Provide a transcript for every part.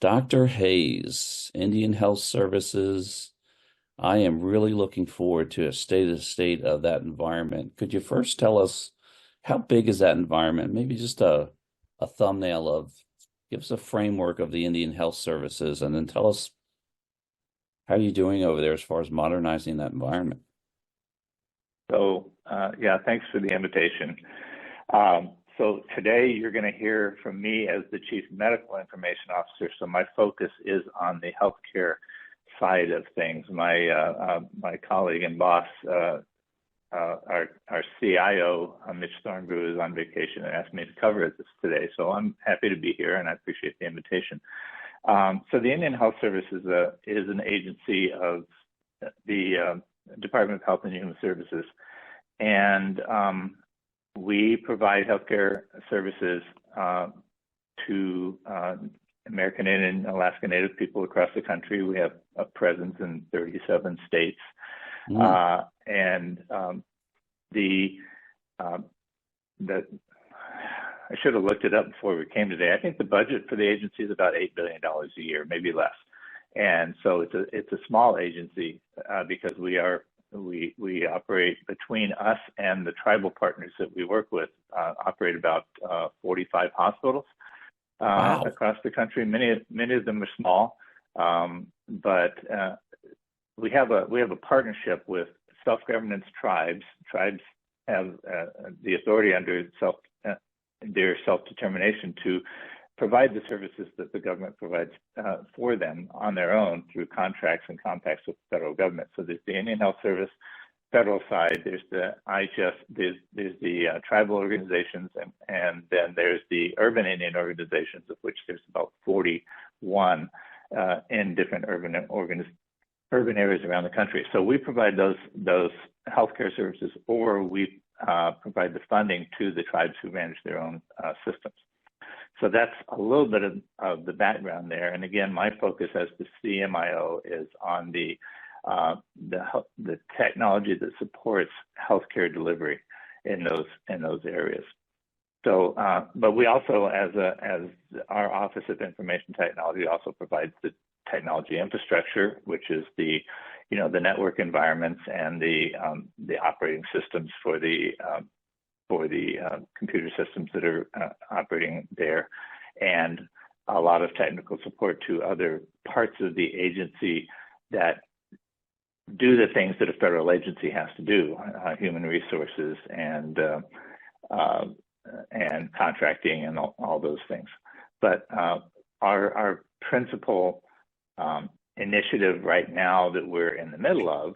Dr. Hayes, Indian Health Services. I am really looking forward to a state of that environment. Could you first tell us how big is that environment? Maybe just a thumbnail of, give us a framework of the Indian Health Services, and then tell us how you're doing over there as far as modernizing that environment. Yeah, thanks for the invitation. So today you're going to hear from me as the Chief Medical Information Officer. So my focus is on the healthcare side of things. My colleague and boss, our CIO, Mitch Thornbrew, is on vacation and asked me to cover this today. So I'm happy to be here, and I appreciate the invitation. So the Indian Health Service is an agency of the Department of Health and Human Services, and we provide healthcare services to American Indian and Alaska Native people across the country. We have a presence in 37 states. I should have looked it up before we came today. I think the budget for the agency is about $8 billion a year, maybe less. And so it's a small agency because we operate between us and the tribal partners that we work with, operate about 45 hospitals across the country. Many of them are small, but we have a partnership with self-governance tribes. Tribes have the authority under their self-determination to provide the services that the government provides for them on their own through contracts and compacts with the federal government. So there's the Indian Health Service federal side, there's the IHS, there's the tribal organizations, and then there's the urban Indian organizations, of which there's about 41 in different urban areas around the country. So we provide those healthcare services, or we provide the funding to the tribes who manage their own systems. So that's a little bit of the background there. And again, my focus as the CMIO is on the technology that supports healthcare delivery in those areas. So, but we also, as our Office of Information Technology, also provides the technology infrastructure, which is the network environments and the operating systems for the computer systems that are operating there, and a lot of technical support to other parts of the agency that do the things that a federal agency has to do, human resources and contracting and all those things. But our principal initiative right now that we're in the middle of,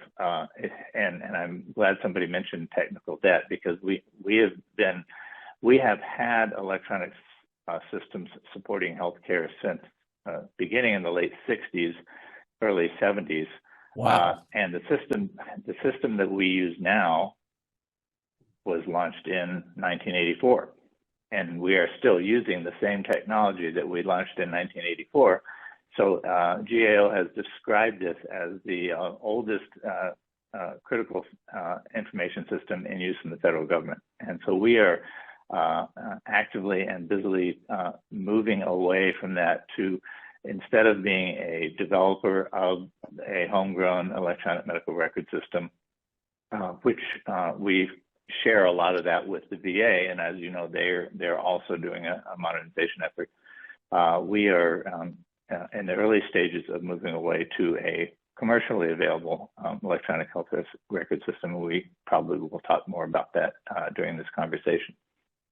and I'm glad somebody mentioned technical debt, because we have had electronic systems supporting healthcare since beginning in the late 60s, early 70s. Wow. And the system that we use now was launched in 1984, and we are still using the same technology that we launched in 1984. So GAO has described this as the oldest critical information system in use in the federal government. And so we are actively and busily moving away from that to, instead of being a developer of a homegrown electronic medical record system, which we share a lot of that with the VA, and as you know, they're also doing a modernization effort. We are in the early stages of moving away to a commercially available electronic health record system. We probably will talk more about that during this conversation.